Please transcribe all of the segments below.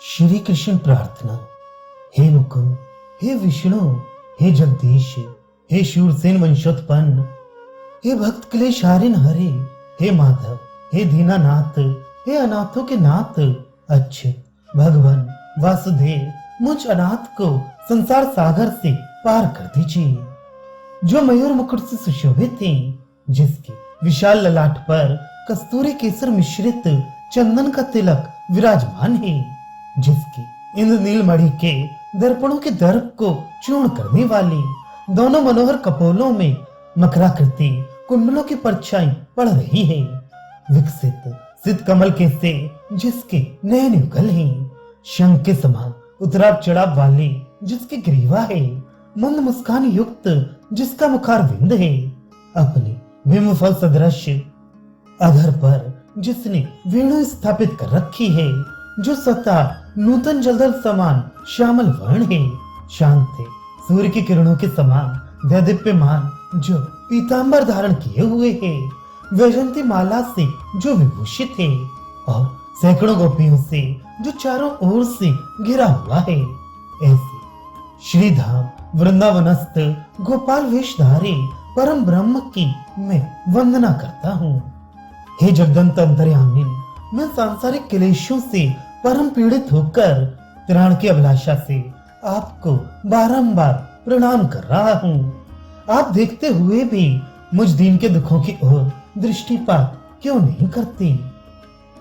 श्री कृष्ण प्रार्थना। हे मुकुंद, हे विष्णु, हे जगदीश, हे शूरसेन वंशोत्पन्न, हे भक्त क्लेशारिन हरे, हे माधव, हे दीनानाथ, हे अनाथों के नाथ, अच्छे भगवान वासुदेव, मुझ अनाथ को संसार सागर से पार कर दीजिए। जो मयूर मुकुट से सुशोभित थी, जिसकी विशाल ललाट पर कस्तूरी केसर मिश्रित चंदन का तिलक विराजमान है, जिसकी इंद्रनील मणि के दर्पणों के दर्प को चूर्ण करने वाली दोनों मनोहर कपोलों में मकराकृति कुंडलों की परछाई पड़ रही है, विकसित सिद्ध कमल के से जिसके नयन युगल हैं, शंख के समान उतराब चढ़ाव वाली जिसकी ग्रीवा है, मंद मुस्कान युक्त जिसका मुखारविंद है, अपने भीम फल सदृश अधर पर जिसने वेणु स्थापित कर रखी है, जो स्वतः नूतन जलधर समान श्यामल वर्ण है, शांत है सूर्य की किरणों के समान दैदीप्यमान, जो पीतांबर धारण किए हुए है, वैजंती माला से जो विभूषित है, और सैकड़ों गोपियों से जो चारों ओर से घिरा हुआ है, ऐसे श्रीधाम वृंदावनस्थ गोपाल वेशधारी परम ब्रह्म की मैं वंदना करता हूँ। हे जगदंत अंतर्यामी, मैं सांसारिक क्लेशों से परम पीड़ित होकर त्राण की अभिलाषा से आपको बारंबार प्रणाम कर रहा हूँ। आप देखते हुए भी मुझ दीन के दुखों की ओर दृष्टिपात क्यों नहीं करते?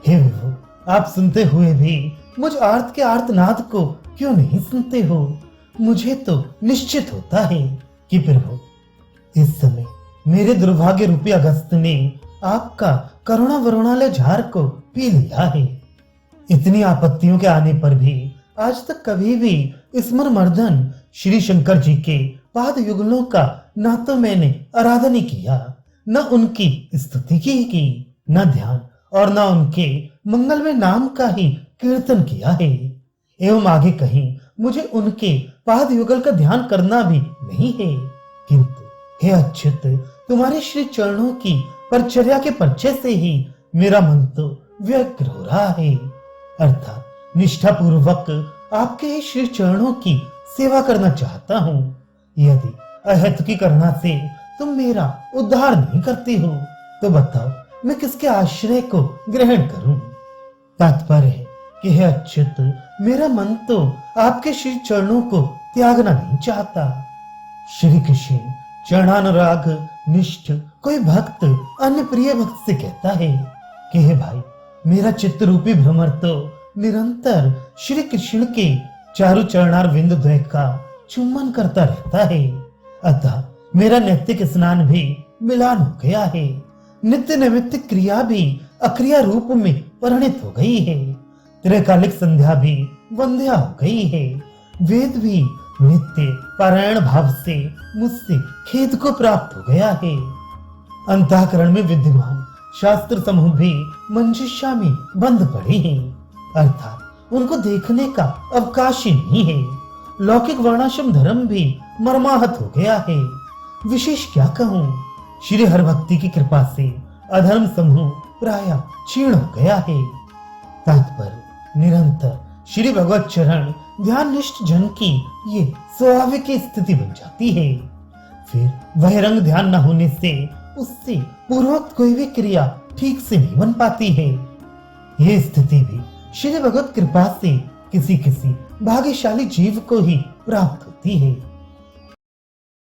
हे विभु, आप सुनते हुए भी मुझ आर्त के आर्तनाद को क्यों नहीं सुनते हो? मुझे तो निश्चित होता है कि प्रभु इस समय मेरे दुर्भाग्य रूपी अगस्त ने आपका करुणा वरुणालय झार को पी लिया है। इतनी आपत्तियों के आने पर भी आज तक कभी भी स्मर मर्दन श्री शंकर जी के पाद युगलों का ना तो मैंने आराधना नहीं किया, न उनकी स्तुति की, न ध्यान और न उनके मंगलमय नाम का ही कीर्तन किया है। एवं आगे कहीं मुझे उनके पाद युगल का ध्यान करना भी नहीं है, किंतु हे अच्युत, तुम्हारे श्री चरणों की परचर्या के परिचय से ही मेरा मन तो व्यग्र हो रहा है, अर्थात निष्ठा पूर्वक आपके ही श्री चरणों की सेवा करना चाहता हूँ। यदि अहेतु की करुणा से तुम मेरा उद्धार नहीं करते हो, तो बताओ मैं किसके आश्रय को ग्रहण करूं? तात्पर्य है कि हे अच्युत, मेरा मन तो आपके श्री चरणों को त्यागना नहीं चाहता। श्री कृष्ण चरणानुराग निष्ठ कोई भक्त अन्य प्रिय भक्त से कहता है कि हे भाई, मेरा चित्त रूपी भ्रमर तो निरंतर श्री कृष्ण के चारु चरणार विंद द्वय का चुम्बन करता रहता है, अतः मेरा नैतिक स्नान भी मिलान हो गया है, नित्य नैमित्तिक क्रिया भी अक्रिया रूप में परिणित हो गई है, त्रैकालिक संध्या भी वंध्या हो गई है, वेद भी नित्य पारायण भाव से मुझसे खेद को प्राप्त हो गया है, अंतःकरण में विद्यमान शास्त्र समूह भी मंजिषा में बंद पड़े हैं, अर्थात उनको देखने का अवकाश ही नहीं है। लौकिक वर्णाश्रम धर्म भी मर्माहत हो गया है। विशेष क्या कहूँ, श्री हर भक्ति की कृपा से अधर्म समूह प्राय क्षीण हो गया है। तात्पर्य निरंतर श्री भगवत चरण ध्यान निष्ठ जन की ये स्वाभाविक स्थिति बन जाती है। फिर बहिरंग ध्यान न होने से उससे पूर्वोक्त कोई भी क्रिया ठीक से नहीं बन पाती है। ये स्थिति भी श्री भगवत कृपा से किसी किसी भाग्यशाली जीव को ही प्राप्त होती है।